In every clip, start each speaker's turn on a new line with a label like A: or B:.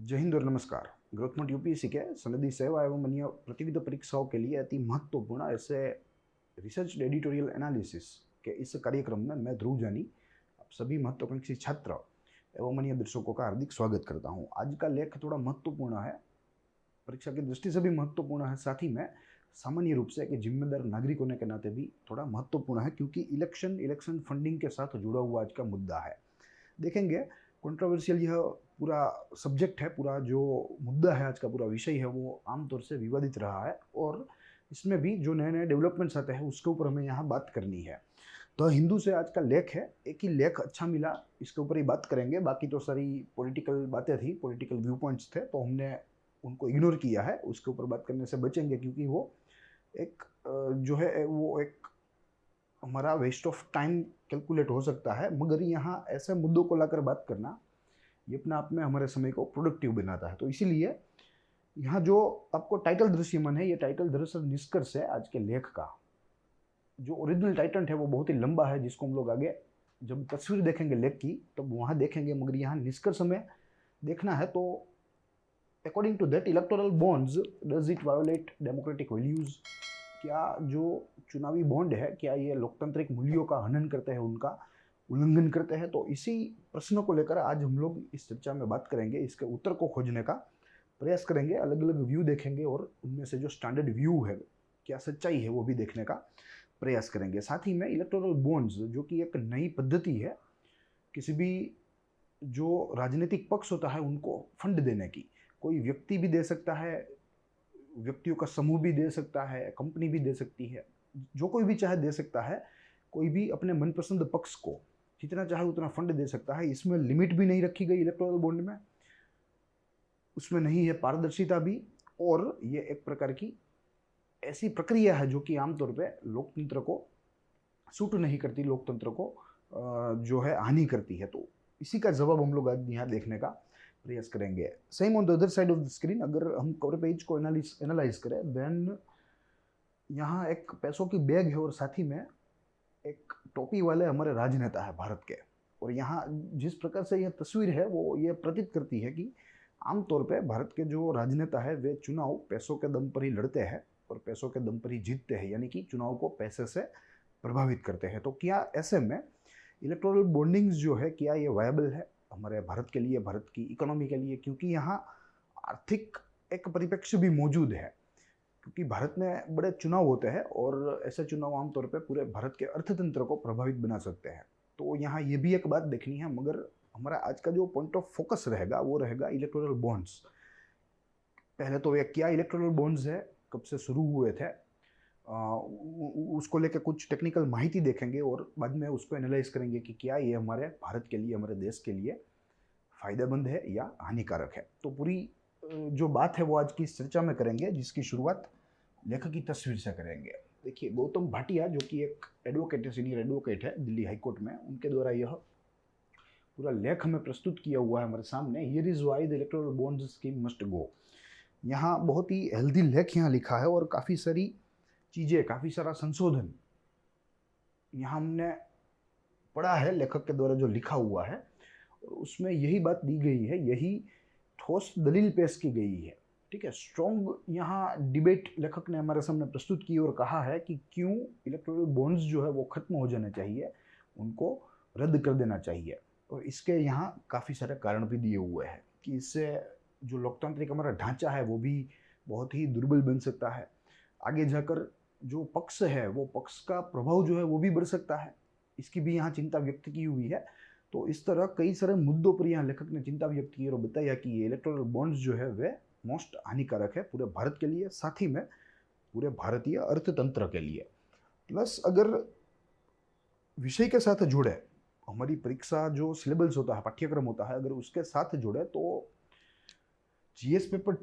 A: जय हिंद और नमस्कार। ग्रोथमोट यूपीएससी के सनदी सेवा एवं अन्य प्रतिविध परीक्षाओं के लिए अति महत्वपूर्ण ऐसे रिसर्च एडिटोरियल एनालिसिस के इस कार्यक्रम में मैं ध्रुव जानी आप सभी महत्वाकांक्षी छात्र एवं अन्य दर्शकों का हार्दिक स्वागत करता हूं। आज का लेख थोड़ा महत्वपूर्ण है, परीक्षा की दृष्टि से भी महत्वपूर्ण है, साथ ही में सामान्य रूप से एक जिम्मेदार नागरिक होने के नाते भी थोड़ा महत्वपूर्ण है, क्योंकि इलेक्शन फंडिंग के साथ जुड़ा हुआ आज का मुद्दा है। देखेंगे कंट्रोवर्शियल यह पूरा सब्जेक्ट है, पूरा जो मुद्दा है, आज का पूरा विषय है, वो आमतौर से विवादित रहा है और इसमें भी जो नए नए डेवलपमेंट्स आते हैं उसके ऊपर हमें यहाँ बात करनी है। तो हिंदू से आज का लेख है, एक ही लेख अच्छा मिला, इसके ऊपर ही बात करेंगे। बाकी तो सारी पॉलिटिकल बातें थी, पॉलिटिकल व्यू पॉइंट्स थे, तो हमने उनको इग्नोर किया है, उसके ऊपर बात करने से बचेंगे, क्योंकि वो एक जो है वो एक हमारा वेस्ट ऑफ टाइम कैलकुलेट हो सकता है। मगर यहाँ ऐसे मुद्दों को लाकर बात करना ये अपने आप में हमारे समय को प्रोडक्टिव बनाता है। तो इसीलिए यहाँ जो आपको टाइटल दृश्यमान है, ये टाइटल दरअसल निष्कर्ष है आज के लेख का। जो ओरिजिनल टाइटल है वो बहुत ही लंबा है, जिसको हम लोग आगे जब तस्वीर देखेंगे लेख की तब तो वहाँ देखेंगे, मगर यहाँ निष्कर्ष में देखना है। तो according to that, electoral bonds does it violate democratic values? क्या जो चुनावी बॉन्ड है, क्या ये लोकतांत्रिक मूल्यों का हनन करते हैं, उनका उल्लंघन करते हैं? तो इसी प्रश्नों को लेकर आज हम लोग इस चर्चा में बात करेंगे, इसके उत्तर को खोजने का प्रयास करेंगे, अलग अलग व्यू देखेंगे और उनमें से जो स्टैंडर्ड व्यू है, क्या सच्चाई है, वो भी देखने का प्रयास करेंगे। साथ ही में इलेक्टोरल बॉन्ड्स जो कि एक नई पद्धति है किसी भी जो राजनीतिक पक्ष होता है उनको फंड देने की। कोई व्यक्ति भी दे सकता है, व्यक्तियों का समूह भी दे सकता है, कंपनी भी दे सकती है, जो कोई भी चाहे दे सकता है। कोई भी अपने मनपसंद पक्ष को जितना चाहे उतना फंड दे सकता है। इसमें लिमिट भी नहीं रखी गई इलेक्टोरल बॉन्ड में, उसमें नहीं है पारदर्शिता भी, और ये एक प्रकार की ऐसी प्रक्रिया है जो कि आमतौर पे लोकतंत्र को सूट नहीं करती, लोकतंत्र को जो है हानि करती है। तो इसी का जवाब हम लोग आज यहाँ देखने का प्रयास करेंगे। Same on the other side of the screen, अगर हम कवर पेज को एनालाइज करें, देन यहाँ एक पैसों की बैग है और साथ ही में एक टोपी वाले हमारे राजनेता है भारत के। और यहाँ जिस प्रकार से यह तस्वीर है वो ये प्रतीत करती है कि आमतौर पे भारत के जो राजनेता है वे चुनाव पैसों के दम पर ही लड़ते हैं और पैसों के दम पर ही जीतते हैं, यानी कि चुनाव को पैसे से प्रभावित करते हैं। तो क्या ऐसे में इलेक्टोरल बॉन्डिंग्स जो है, क्या ये वायबल है हमारे भारत के लिए, भारत की इकोनॉमी के लिए? क्योंकि यहाँ आर्थिक एक परिप्रेक्ष्य भी मौजूद है, क्योंकि भारत में बड़े चुनाव होते हैं और ऐसे चुनाव आमतौर पे पूरे भारत के अर्थतंत्र को प्रभावित बना सकते हैं। तो यहाँ ये भी एक बात देखनी है, मगर हमारा आज का जो पॉइंट ऑफ फोकस रहेगा वो रहेगा इलेक्टोरल बॉन्ड्स। पहले तो ये क्या इलेक्टोरल बॉन्ड्स है, कब से शुरू हुए थे, उसको लेकर कुछ टेक्निकल माहिती देखेंगे और बाद में उसको एनालाइज करेंगे कि क्या ये हमारे भारत के लिए, हमारे देश के लिए फायदेमंद है या हानिकारक है। तो पूरी जो बात है वो आज की इस चर्चा में करेंगे, जिसकी शुरुआत लेखक की तस्वीर से करेंगे। देखिए, गौतम भाटिया जो कि एक एडवोकेट है, सीनियर एडवोकेट है दिल्ली हाईकोर्ट में, उनके द्वारा यह पूरा लेख हमें प्रस्तुत किया हुआ है हमारे सामने। Here is why the electoral bonds scheme must go. यहाँ बहुत ही हेल्दी लेख यहाँ लिखा है और काफ़ी सारी चीज़ें, काफ़ी सारा संशोधन यहाँ हमने पढ़ा है लेखक के द्वारा जो लिखा हुआ है, और उसमें यही बात दी गई है, यही ठोस दलील पेश की गई है। ठीक है, स्ट्रॉन्ग यहाँ डिबेट लेखक ने हमारे सामने प्रस्तुत की और कहा है कि क्यों इलेक्टोरल बॉन्ड्स जो है वो खत्म हो जाने चाहिए, उनको रद्द कर देना चाहिए। और इसके यहाँ काफ़ी सारे कारण भी दिए हुए हैं कि इससे जो लोकतांत्रिक हमारा ढांचा है वो भी बहुत ही दुर्बल बन सकता है। आगे जाकर जो पक्ष है वो पक्ष का प्रभाव जो है वो भी बढ़ सकता है, इसकी भी यहाँ चिंता व्यक्त की हुई है। तो इस तरह कई सारे मुद्दों पर यहाँ लेखक ने चिंता व्यक्त की और बताया कि ये इलेक्टोरल बॉन्ड्स जो है वे मोस्ट हानिकारक है पूरे भारत के लिए, साथ ही में पूरे भारतीय अर्थतंत्र के लिए। प्लस अगर विषय के साथ जुड़े, हमारी परीक्षा जो सिलेबस होता है, पाठ्यक्रम होता है, अगर उसके साथ जुड़े तो जीएस पेपर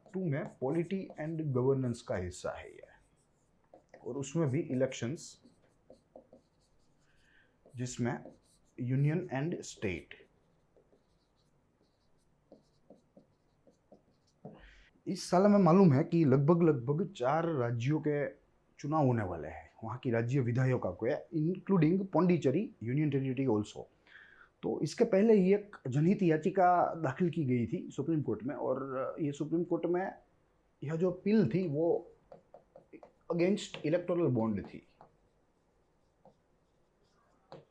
A: टू में पॉलिटी एंड गवर्नेंस का हिस्सा है ये, और उसमें भी इलेक्शंस, जिसमें यूनियन एंड स्टेट। इस साल हमें मालूम है कि लगभग 4 राज्यों के चुनाव होने वाले हैं, वहाँ की राज्य विधायकों को, including Pondicherry union territory also. तो इसके पहले ही एक जनहित याचिका दाखिल की गई थी सुप्रीम कोर्ट में, और ये सुप्रीम कोर्ट में यह जो अपील थी वो अगेंस्ट इलेक्टोरल बॉन्ड थी,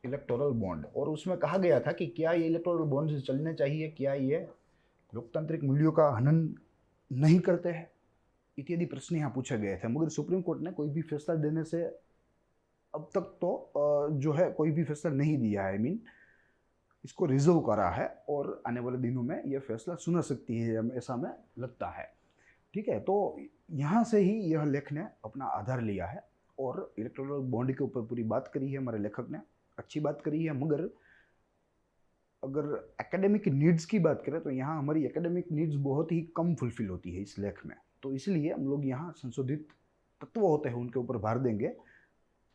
A: इलेक्टोरल बॉन्ड। और उसमें कहा गया था कि क्या ये इलेक्टोरल बॉन्ड चलने चाहिए, क्या ये लोकतांत्रिक मूल्यों का हनन नहीं करते हैं, इत्यादि प्रश्न यहाँ पूछे गए थे। मगर सुप्रीम कोर्ट ने कोई भी फैसला देने से अब तक तो जो है कोई भी फैसला नहीं दिया है। आई मीन इसको रिजर्व करा है, और आने वाले दिनों में यह फैसला सुना सकती है, ऐसा हमें लगता है। ठीक है, तो यहाँ से ही यह लेख ने अपना आधार लिया है और इलेक्टोरल बॉन्ड के ऊपर पूरी बात करी है हमारे लेखक ने, अच्छी बात करी है। मगर अगर एकेडमिक नीड्स की बात करें तो यहाँ हमारी एकेडमिक नीड्स बहुत ही कम फुलफिल होती है इस लेख में। तो इसलिए हम लोग यहाँ संशोधित तत्व होते हैं उनके ऊपर भार देंगे,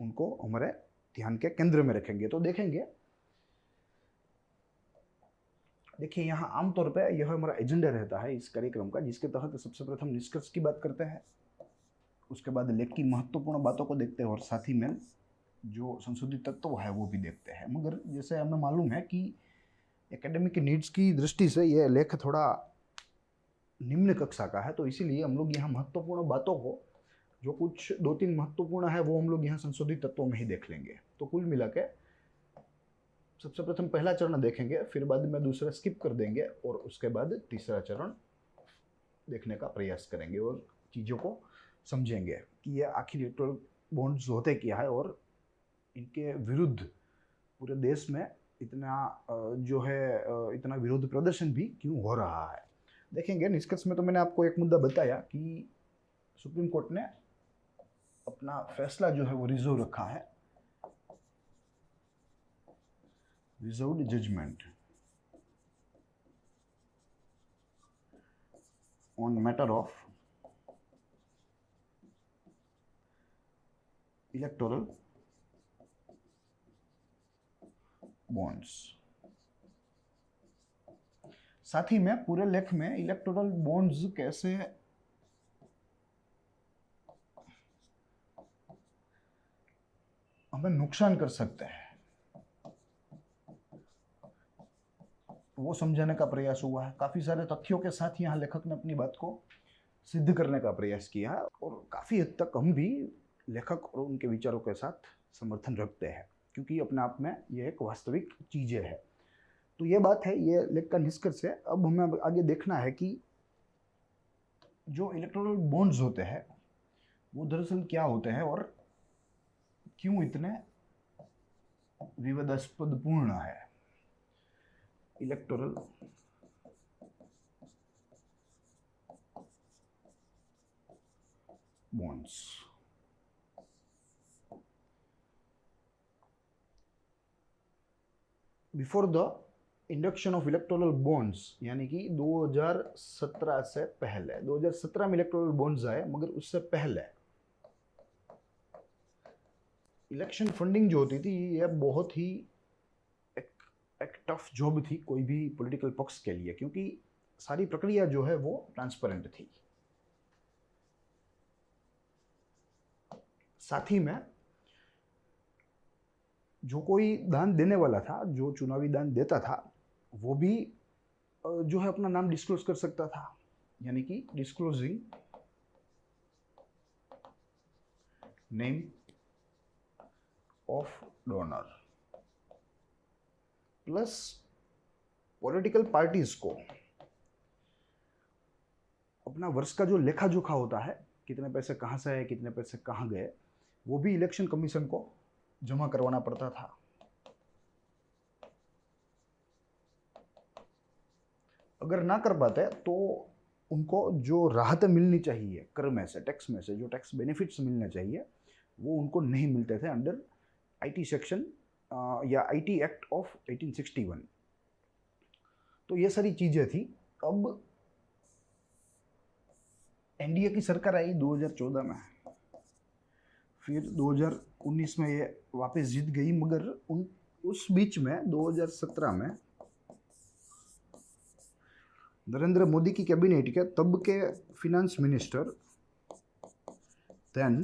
A: उनको हमारे ध्यान के केंद्र में रखेंगे। तो देखिए यहाँ आमतौर पे यह हमारा एजेंडा रहता है इस कार्यक्रम का, जिसके तहत सबसे प्रथम निष्कर्ष की बात करते हैं, उसके बाद लेख की महत्वपूर्ण बातों को देखते हैं और साथ ही में जो संशोधित तत्व है वो भी देखते हैं। मगर जैसे हमें मालूम है कि एकेडमिक नीड्स की दृष्टि से यह लेख थोड़ा निम्न कक्षा का है, तो इसीलिए हम लोग यहाँ महत्वपूर्ण बातों को, जो कुछ 2-3 महत्वपूर्ण है, वो हम लोग यहाँ संशोधित तत्वों में ही देख लेंगे। तो कुल मिला के सबसे प्रथम पहला चरण देखेंगे, फिर बाद में दूसरा स्किप कर देंगे और उसके बाद तीसरा चरण देखने का प्रयास करेंगे और चीज़ों को समझेंगे कि ये आखिर इलेक्टोरल बॉन्ड्स होते क्या है और इनके विरुद्ध पूरे देश में इतना जो है इतना विरोध प्रदर्शन भी क्यों हो रहा है। देखेंगे निष्कर्ष में तो मैंने आपको एक मुद्दा बताया कि सुप्रीम कोर्ट ने अपना फैसला जो है वो रिजर्व रखा है, reserved judgement on matter of electoral bonds. साथ ही में पूरे लेख में इलेक्टोरल बॉन्ड्स कैसे हमें नुकसान कर सकते हैं वो समझाने का प्रयास हुआ है। काफी सारे तथ्यों के साथ यहाँ लेखक ने अपनी बात को सिद्ध करने का प्रयास किया है और काफी हद तक हम भी लेखक और उनके विचारों के साथ समर्थन रखते हैं, क्योंकि अपने आप में यह एक वास्तविक चीजें है। तो ये बात है, ये लेख का निष्कर्ष है। अब हमें आगे देखना है कि जो इलेक्टोरल बॉन्ड्स होते हैं वो दरअसल क्या होते हैं और क्यों इतने विवादास्पद पूर्ण है। Electoral bonds, before the induction of electoral bonds, यानी कि 2017 से पहले, 2017 में इलेक्टोरल बॉन्ड्स आए, मगर उससे पहले इलेक्शन फंडिंग जो होती थी ये बहुत ही एक टफ जॉब थी कोई भी पॉलिटिकल पक्ष के लिए, क्योंकि सारी प्रक्रिया जो है वो ट्रांसपेरेंट थी। साथ ही में जो कोई दान देने वाला था, जो चुनावी दान देता था, वो भी जो है अपना नाम डिस्क्लोज कर सकता था, यानी कि disclosing name of donor. Plus political parties को अपना वर्ष का जो लेखा जोखा होता है, कितने पैसे कहाँ से आए, कितने पैसे कहाँ गए, वो भी इलेक्शन कमीशन को जमा करवाना पड़ता था। अगर ना कर पाते तो उनको जो राहत मिलनी चाहिए कर में से, टैक्स में से, जो टैक्स बेनिफिट्स मिलने चाहिए वो उनको नहीं मिलते थे अंडर आईटी सेक्शन या आईटी एक्ट ऑफ 1861। तो ये सारी चीजें थी। अब एनडीए की सरकार आई 2014 में, फिर 2019 में ये वापस जीत गई, मगर उस बीच में 2017 में नरेंद्र मोदी की कैबिनेट के तब के finance minister, then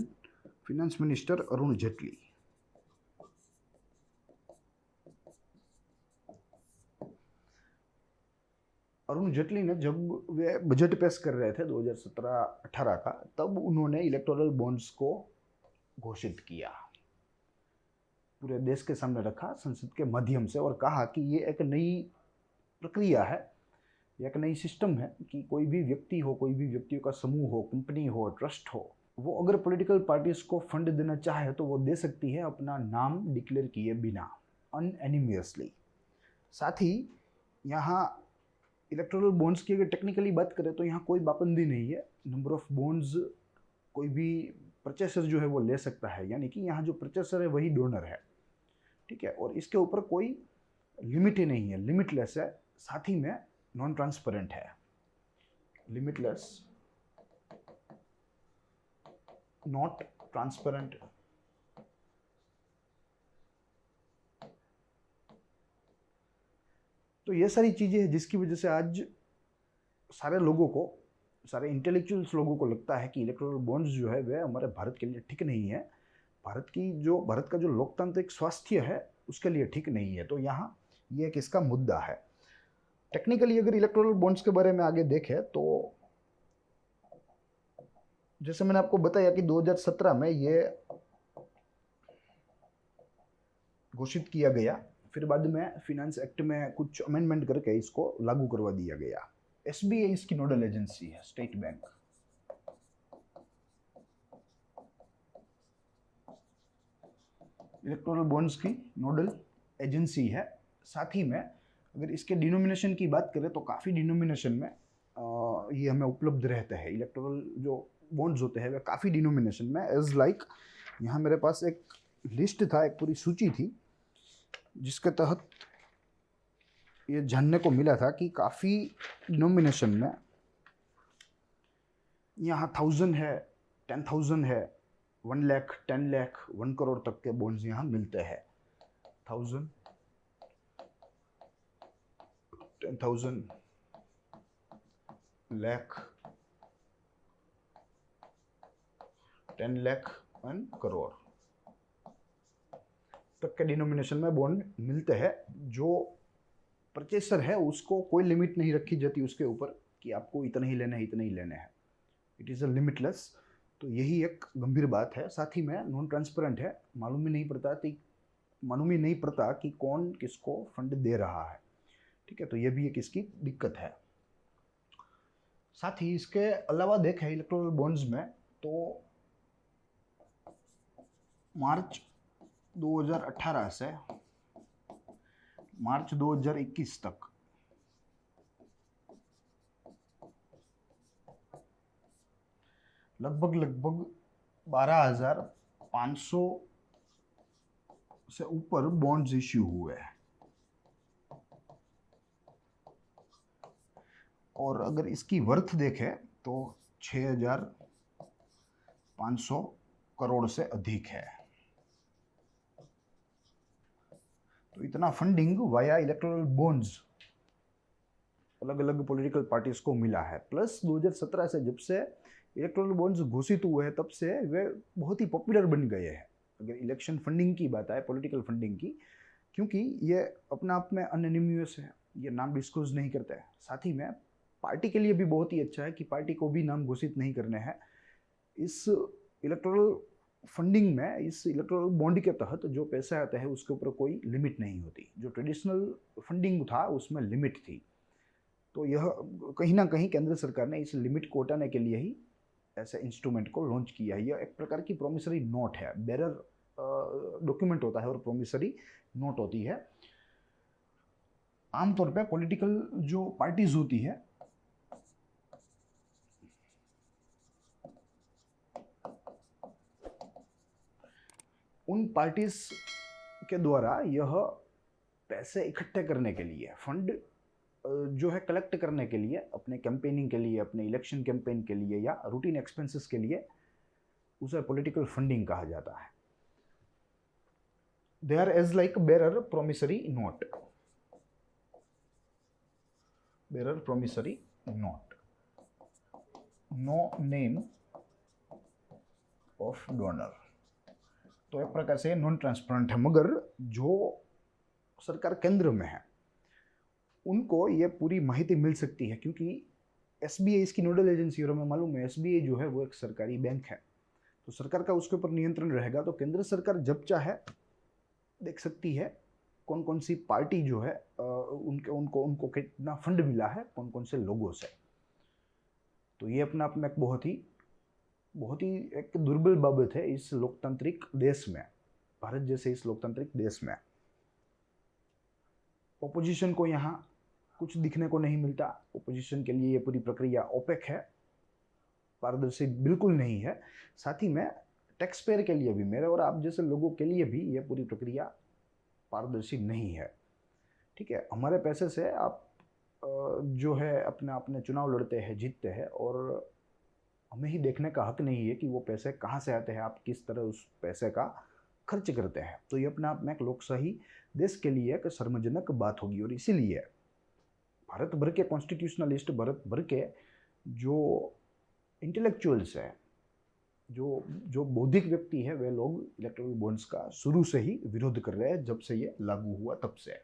A: finance minister Arun Jaitley, Arun Jaitley ने जब वे बजट पेश कर रहे थे 2017-18 का, तब उन्होंने इलेक्टोरल बॉन्ड्स को घोषित किया, पूरे देश के सामने रखा संसद के माध्यम से, और कहा कि ये एक नई प्रक्रिया है, एक नई सिस्टम है कि कोई भी व्यक्ति हो, कोई भी व्यक्तियों का समूह हो, कंपनी हो, ट्रस्ट हो, वो अगर पॉलिटिकल पार्टीज को फंड देना चाहे तो वो दे सकती है अपना नाम डिक्लेयर किए बिना, अनएनिमियसली। साथ ही यहाँ इलेक्टोरल बॉन्ड्स की अगर टेक्निकली बात करें तो यहाँ कोई पाबंदी नहीं है, नंबर ऑफ बॉन्ड्स कोई भी परचेसर जो है वो ले सकता है, यानी कि यहाँ जो परचेसर है वही डोनर है, ठीक है। और इसके ऊपर कोई लिमिट ही नहीं है, लिमिटलेस है, साथ ही में नॉन ट्रांसपेरेंट है, लिमिटलेस, नॉट ट्रांसपेरेंट। तो ये सारी चीजें हैं जिसकी वजह से आज सारे लोगों को, सारे इंटेलेक्चुअल्स लोगों को लगता है कि इलेक्टोरल बॉन्ड्स जो है वे हमारे भारत के लिए ठीक नहीं है, भारत का जो लोकतांत्रिक स्वास्थ्य है उसके लिए ठीक नहीं है। तो यहाँ ये एक इसका मुद्दा है। टेक्निकली अगर इलेक्टोरल बॉन्ड्स के बारे में आगे देखें तो जैसे मैंने आपको बताया कि 2017 में ये घोषित किया गया, फिर बाद में फिनेंस एक्ट में कुछ अमेंडमेंट करके इसको लागू करवा दिया गया। एसबीआई इसकी नोडल एजेंसी है, स्टेट बैंक। इलेक्टोरल बॉन्ड्स की नोडल एजेंसी है। साथ ही में अगर इसके डिनोमिनेशन की बात करें तो काफ़ी डिनोमिनेशन में ये हमें उपलब्ध रहते हैं। इलेक्टोरल जो बॉन्ड्स होते हैं वे काफ़ी डिनोमिनेशन में, एज लाइक यहाँ मेरे पास एक लिस्ट था, एक पूरी सूची थी जिसके तहत ये जानने को मिला था कि काफ़ी डिनोमिनेशन में यहाँ 1000 है, 10,000 है, 1 लाख, 10 लाख, 1 करोड़ तक के बॉन्ड्स यहाँ मिलते हैं। 1000, 10,000, लाख, 10 लाख, 1 करोड़ तक के डिनोमिनेशन में बॉन्ड मिलते हैं। जो परचेसर है उसको कोई लिमिट नहीं रखी जाती उसके ऊपर कि आपको इतने ही लेने हैं, इतने ही लेने हैं। It is a limitless. तो यही एक गंभीर बात है। साथ ही में नॉन ट्रांसपेरेंट है, मालूम ही नहीं पड़ता कि कौन किसको फंड दे रहा है, ठीक है। तो ये भी एक इसकी दिक्कत है। साथ ही इसके अलावा देखें इलेक्टोरल बॉन्ड्स में तो मार्च 2018 से मार्च 2021 तक लगभग 12,500 से ऊपर बॉन्ड्स इश्यू हुए हैं। और अगर इसकी वर्थ देखें तो 6,500 करोड़ से अधिक है। तो इतना फंडिंग वाया इलेक्टोरल बॉन्ड्स अलग अलग पॉलिटिकल पार्टीज को मिला है। प्लस 2017 से जब से इलेक्टोरल बॉन्ड्स घोषित हुए हैं तब से वे बहुत ही पॉपुलर बन गए हैं। अगर इलेक्शन फंडिंग की बात आए, पॉलिटिकल फंडिंग की, क्योंकि ये अपने आप में अनोनिमस है, ये नाम डिस्क्लोज नहीं करता है। साथ ही में पार्टी के लिए भी बहुत ही अच्छा है कि पार्टी को भी नाम घोषित नहीं करने हैं। इस इलेक्टोरल फंडिंग में, इस इलेक्टोरल बॉन्ड के तहत जो पैसा आता है उसके ऊपर कोई लिमिट नहीं होती। जो ट्रेडिशनल फंडिंग था उसमें लिमिट थी। तो यह कहीं ना कहीं केंद्र सरकार ने इस लिमिट को हटाने के लिए ही ऐसे इंस्ट्रूमेंट को लॉन्च किया है। यह एक प्रकार की प्रोमिसरी नोट है, बेरर डॉक्यूमेंट होता है और प्रोमिसरी नोट होती है। आमतौर पे पॉलिटिकल जो पार्टीज होती है उन पार्टीज के द्वारा यह पैसे इकट्ठे करने के लिए, फंड जो है कलेक्ट करने के लिए, अपने कैंपेनिंग के लिए, अपने इलेक्शन कैंपेन के लिए या रूटीन एक्सपेंसेस के लिए, उसे पॉलिटिकल फंडिंग कहा जाता है। They are as like bearer promissory note, bearer promissory note, no name of donor. तो एक प्रकार से नॉन ट्रांसपेरेंट है। मगर जो सरकार केंद्र में है उनको ये पूरी माहिती मिल सकती है, क्योंकि एसबीआई इसकी नोडल एजेंसी और हमें मालूम है एसबीआई जो है वो एक सरकारी बैंक है, तो सरकार का उसके ऊपर नियंत्रण रहेगा। तो केंद्र सरकार जब चाहे देख सकती है कौन कौन सी पार्टी जो है उनके उनको उनको कितना फंड मिला है कौन कौन से लोगों से। तो ये अपना आप में एक बहुत ही एक दुर्बल बाबत है इस लोकतांत्रिक देश में, भारत जैसे इस लोकतांत्रिक देश में। ओपोजिशन को यहाँ कुछ दिखने को नहीं मिलता। ओपोजिशन के लिए ये पूरी प्रक्रिया ओपेक है, पारदर्शी बिल्कुल नहीं है। साथ ही में टैक्स पेयर के लिए भी, मेरे और आप जैसे लोगों के लिए भी ये पूरी प्रक्रिया पारदर्शी नहीं है। ठीक है, हमारे पैसे से आप जो है अपना अपने चुनाव लड़ते हैं, जीतते हैं, और हमें ही देखने का हक नहीं है कि वो पैसे कहाँ से आते हैं, आप किस तरह उस पैसे का खर्च करते हैं। तो ये अपने आप में एक लोकशाही देश के लिए एक शर्मजनक बात होगी। और इसीलिए भारत भर के कॉन्स्टिट्यूशनलिस्ट, भारत भर के जो इंटेलेक्चुअल्स है, जो जो बौद्धिक व्यक्ति है, वे लोग इलेक्ट्रल बॉन्ड्स का शुरू से ही विरोध कर रहे हैं, जब से ये लागू हुआ तब से।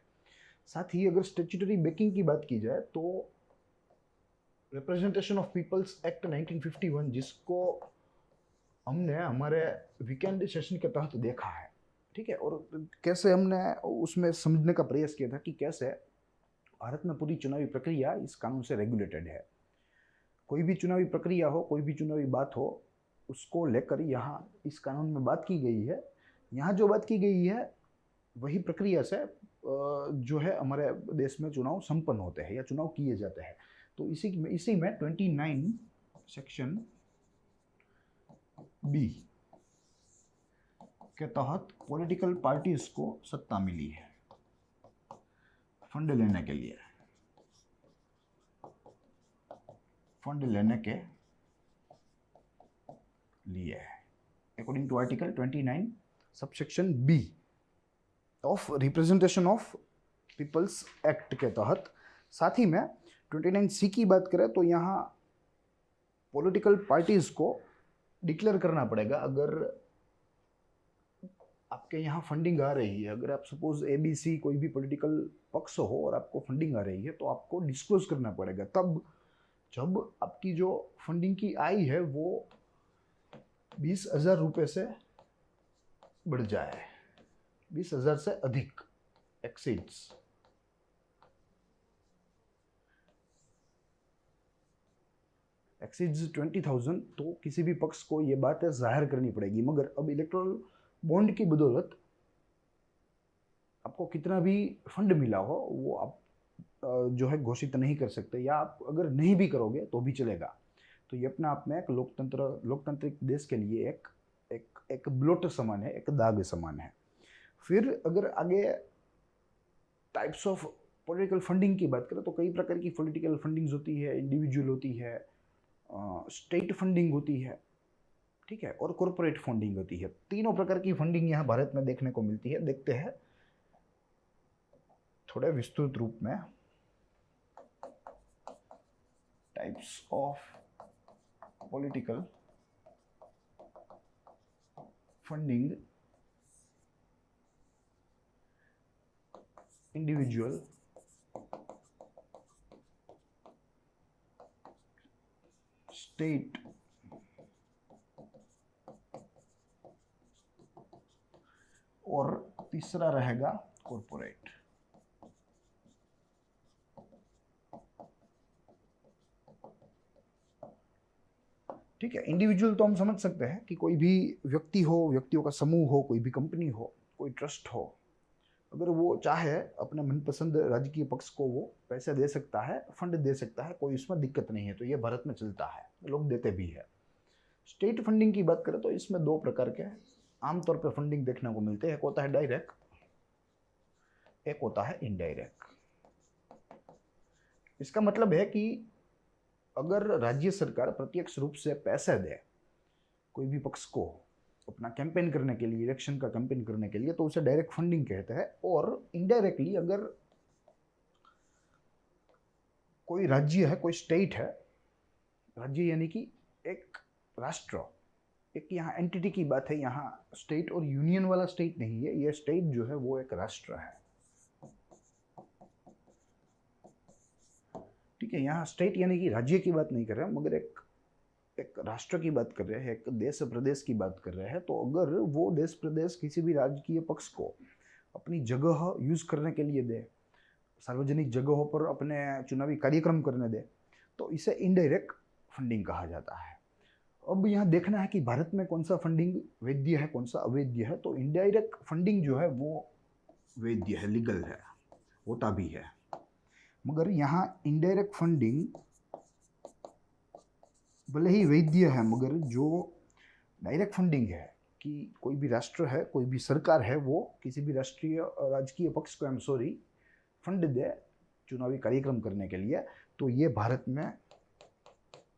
A: साथ ही अगर स्टैट्यूटरी बैकिंग की बात की जाए तो रिप्रेजेंटेशन ऑफ पीपल्स एक्ट 1951, जिसको हमने हमारे वीकेंड सेशन के तहत देखा है, ठीक है, और कैसे हमने उसमें समझने का प्रयास किया था कि कैसे भारत में पूरी चुनावी प्रक्रिया इस कानून से रेगुलेटेड है। कोई भी चुनावी प्रक्रिया हो, कोई भी चुनावी बात हो, उसको लेकर यहाँ इस कानून में बात की गई है। यहाँ जो बात की गई है वही प्रक्रिया से जो है हमारे देश में चुनाव संपन्न होते हैं या चुनाव किए जाते हैं। तो इसी में 29 सेक्शन बी के तहत पॉलिटिकल पार्टीज को सत्ता मिली है फंड लेने के लिए, according to article 29 subsection B of representation of people's act के तहत। साथ ही में 29 सी की बात करें तो यहाँ पॉलिटिकल पार्टीज को डिक्लेयर करना पड़ेगा। अगर आपके यहाँ फंडिंग आ रही है, अगर आप सपोज ABC कोई भी पॉलिटिकल पक्ष हो और आपको फंडिंग आ रही है, तो आपको डिस्क्लोज करना पड़ेगा तब जब आपकी जो फंडिंग की आय है वो 20,000 रुपये से बढ़ जाए, 20,000 से अधिक एक्सीड्स। एक्सीड्स 20,000 तो किसी भी पक्ष को ये बात जाहिर करनी पड़ेगी। मगर अब इलेक्ट्रल बॉन्ड की बदौलत आपको कितना भी फंड मिला हो वो आप जो है घोषित नहीं कर सकते, या आप अगर नहीं भी करोगे तो भी चलेगा। तो ये अपने आप में एक लोकतांत्रिक देश के लिए एक ब्लोट समान है, एक दाग समान है। फिर अगर आगे टाइप्स ऑफ पॉलिटिकल फंडिंग की बात करें तो कई प्रकार की पॉलिटिकल फंडिंग्स होती है, इंडिविजुअल होती है, स्टेट फंडिंग होती है, ठीक है, और कॉरपोरेट फंडिंग होती है। तीनों प्रकार की फंडिंग यहाँ भारत में देखने को मिलती है। देखते हैं थोड़े विस्तृत रूप में types of political funding, individual, state और तीसरा रहेगा कॉरपोरेट। ठीक है, इंडिविजुअल तो हम समझ सकते हैं कि कोई भी व्यक्ति हो, व्यक्तियों का समूह हो, कोई भी कंपनी हो, कोई ट्रस्ट हो, अगर वो चाहे अपने मनपसंद राजकीय पक्ष को वो पैसे दे सकता है, फंड दे सकता है, कोई इसमें दिक्कत नहीं है। तो ये भारत में चलता है, लोग देते भी है। स्टेट फंडिंग की बात करें तो इसमें दो प्रकार के आमतौर पर फंडिंग देखने को मिलते हैं। एक होता है डायरेक्ट, एक होता है इनडायरेक्ट। इसका मतलब है कि अगर राज्य सरकार प्रत्यक्ष रूप से पैसे दे कोई भी पक्ष को अपना कैंपेन करने के लिए, इलेक्शन का कैंपेन करने के लिए, तो उसे डायरेक्ट फंडिंग कहते हैं। और इनडायरेक्टली अगर कोई राज्य है, कोई स्टेट है, राज्य यानी कि एक राष्ट्र, एक यहाँ एंटिटी की बात है, यहाँ स्टेट और यूनियन वाला स्टेट नहीं है, ये स्टेट जो है वो एक राष्ट्र है। ठीक है, यहाँ स्टेट यानी कि राज्य की बात नहीं कर रहे हैं, मगर एक एक राष्ट्र की बात कर रहे हैं, एक देश प्रदेश की बात कर रहे हैं। तो अगर वो देश प्रदेश किसी भी राजकीय पक्ष को अपनी जगह यूज करने के लिए दे, सार्वजनिक जगहों पर अपने चुनावी कार्यक्रम करने दे, तो इसे इनडायरेक्ट फंडिंग कहा जाता है। अब यहाँ देखना है कि भारत में कौन सा फंडिंग वैध है, कौन सा अवैध है। तो इनडायरेक्ट फंडिंग जो है वो वैध है, लीगल है, होता भी है। मगर यहाँ इनडायरेक्ट फंडिंग भले ही वैध है, मगर जो डायरेक्ट फंडिंग है कि कोई भी राष्ट्र है, कोई भी सरकार है, वो किसी भी राजकीय पक्ष को फंड दे चुनावी कार्यक्रम करने के लिए, तो ये भारत में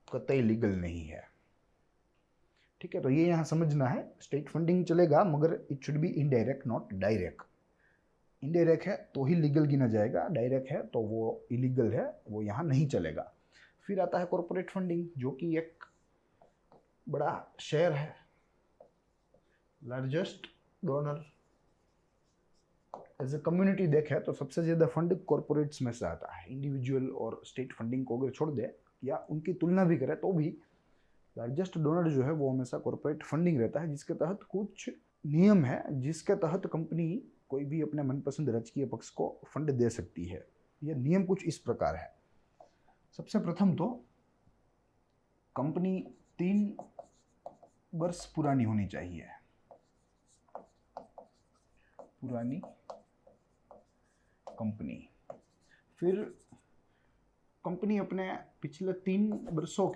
A: कतई लीगल नहीं है। ठीक है, तो ये यहाँ समझना है, स्टेट फंडिंग चलेगा मगर it should be indirect, not direct. Indirect है तो ही लीगल गिना जाएगा, डायरेक्ट है तो वो इलीगल है, वो यहाँ नहीं चलेगा। फिर आता है कॉरपोरेट फंडिंग, जो कि एक बड़ा शेयर है, largest donor. As a community देखे तो सबसे ज़्यादा फंड कॉरपोरेट्स में से आता है। इंडिविजुअल और स्टेट फंडिंग को अगर छोड़ दे या उनकी तुलना भी करें तो भी लार्जेस्ट डोनर जो है वो हमेशा कॉरपोरेट फंडिंग रहता है, जिसके तहत कुछ नियम है, जिसके तहत कंपनी कोई भी अपने मनपसंद राजकीय पक्ष को फंड दे सकती है। ये नियम कुछ इस प्रकार है। सबसे प्रथम तो कंपनी 3 वर्ष पुरानी होनी चाहिए, पुरानी कंपनी। फिर कंपनी अपने पिछले 3 वर्षों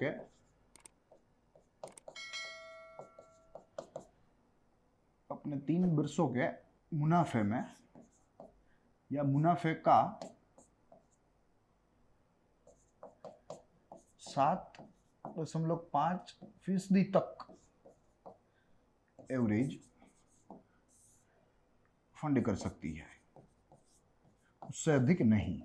A: के मुनाफे में या मुनाफे का 7.5% तक एवरेज फंड कर सकती है, उससे अधिक नहीं।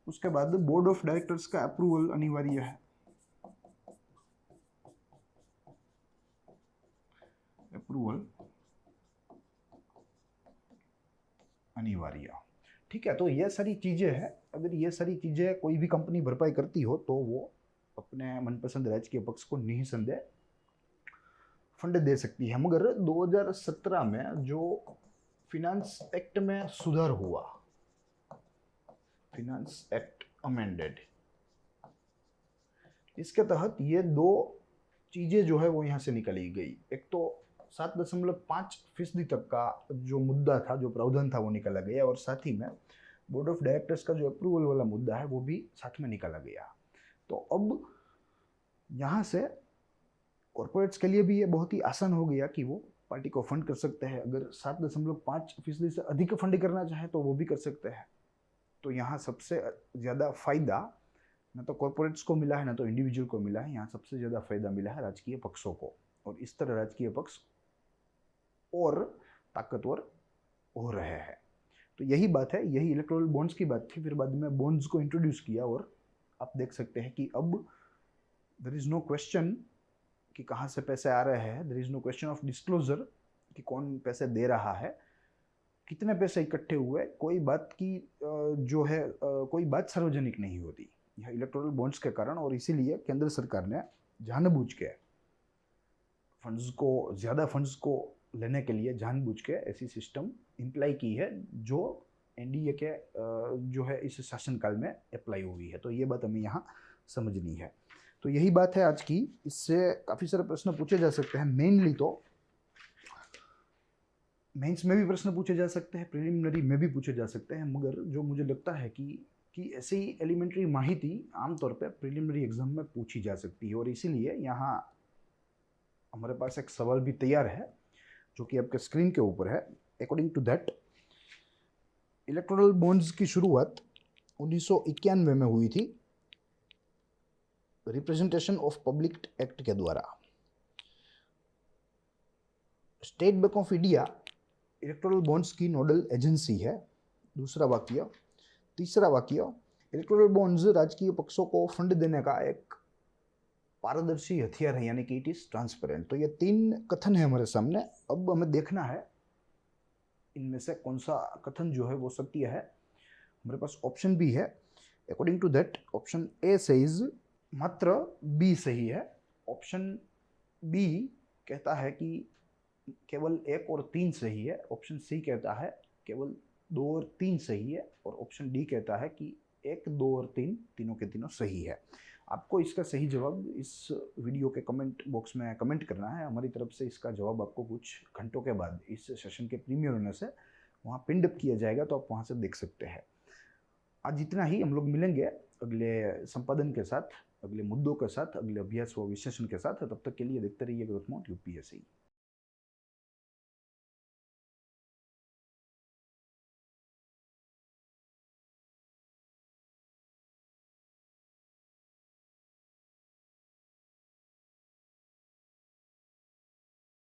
A: उसके बाद बोर्ड ऑफ डायरेक्टर्स का अप्रूवल अनिवार्य है। अप्रूवल अनिवार्य, ठीक है। तो ये सारी चीजें हैं। अगर ये सारी चीजें कोई भी कंपनी भरपाई करती हो तो वो अपने मनपसंद राजकीय पक्ष को निसंदेह फंड दे सकती है। मगर 2017 में जो फिनांस एक्ट में सुधार हुआ, फिनांस एक्ट अमेंडेड, इसके तहत ये 2 चीजें जो है वो यहाँ से निकाली गई। एक तो 7.5% तक का जो मुद्दा था, जो प्रावधान था, वो निकाला गया, और साथ ही में बोर्ड ऑफ डायरेक्टर्स का जो अप्रूवल वाला मुद्दा है वो भी साथ में निकाला गया। तो अब यहाँ से कॉर्पोरेट्स के लिए भी ये बहुत ही आसान हो गया कि वो पार्टी को फंड कर सकते हैं। अगर 7.5% से अधिक फंड करना चाहे तो वो भी कर सकते हैं। तो यहाँ सबसे ज़्यादा फायदा न तो कॉर्पोरेट्स को मिला है, न तो इंडिविजुअल को मिला है। यहाँ सबसे ज़्यादा फायदा मिला है राजकीय पक्षों को, और इस तरह राजकीय पक्ष और ताकतवर हो रहे हैं। तो यही बात है, यही इलेक्टोरल बॉन्ड्स की बात थी। फिर बाद में बॉन्ड्स को इंट्रोड्यूस किया, और आप देख सकते हैं कि अब देयर इज नो क्वेश्चन कि कहाँ से पैसे आ रहे हैं, there is no question of disclosure कि कौन पैसे दे रहा है, कितने पैसे इकट्ठे हुए, कोई बात की जो है कोई बात सार्वजनिक नहीं होती यह इलेक्टोरल बॉन्ड्स के कारण। और इसीलिए केंद्र सरकार ने जानबूझ के ज़्यादा फंड्स को लेने के लिए जानबूझ के ऐसी सिस्टम इम्प्लाई की है, जो एनडीए के जो है इस शासनकाल में अप्लाई हुई है। तो ये बात हमें यहाँ समझनी है। तो यही बात है आज की। इससे काफ़ी सारे प्रश्न पूछे जा सकते हैं। मेनली तो मेंस में भी प्रश्न पूछे जा सकते हैं, प्रिलिमिनरी में भी पूछे जा सकते हैं, मगर जो मुझे लगता है कि ऐसी एलिमेंट्री माहिती आमतौर पे प्रिलिमिनरी एग्जाम में पूछी जा सकती है। और इसीलिए यहाँ हमारे पास एक सवाल भी तैयार है जो कि आपके स्क्रीन के ऊपर है। According to that, electoral bonds की शुरुआत 1991 में हुई थी, रिप्रेजेंटेशन ऑफ पब्लिक एक्ट के द्वारा। State bank of India electoral bonds की नोडल एजेंसी है। दूसरा वाक्य। तीसरा वाक्य, इलेक्टोरल बॉन्ड्स राजकीय पक्षों को फंड देने का एक पारदर्शी हथियार है, यानी कि इट इज ट्रांसपेरेंट। तो ये 3 कथन है हमारे सामने। अब हमें देखना है इनमें से कौन सा कथन जो है वो सत्य है हमारे पास ऑप्शन बी है। According to that option A says मात्र बी सही है। ऑप्शन बी कहता है कि केवल 1 और 3 सही है। ऑप्शन सी कहता है केवल 2 और 3 सही है। और ऑप्शन डी कहता है कि 1, 2 और 3 तीनों के तीनों सही है। आपको इसका सही जवाब इस वीडियो के कमेंट बॉक्स में कमेंट करना है। हमारी तरफ से इसका जवाब आपको कुछ घंटों के बाद इस सेशन के प्रीमियर होने से वहाँ पिन अप किया जाएगा, तो आप वहाँ से देख सकते हैं। आज इतना ही। हम लोग मिलेंगे अगले संपादन के साथ, अगले मुद्दों के साथ, अगले अभ्यास व विश्लेषण के साथ। तब तक के लिए देखते रहिए ग्रोथ मोड यूपीएससी।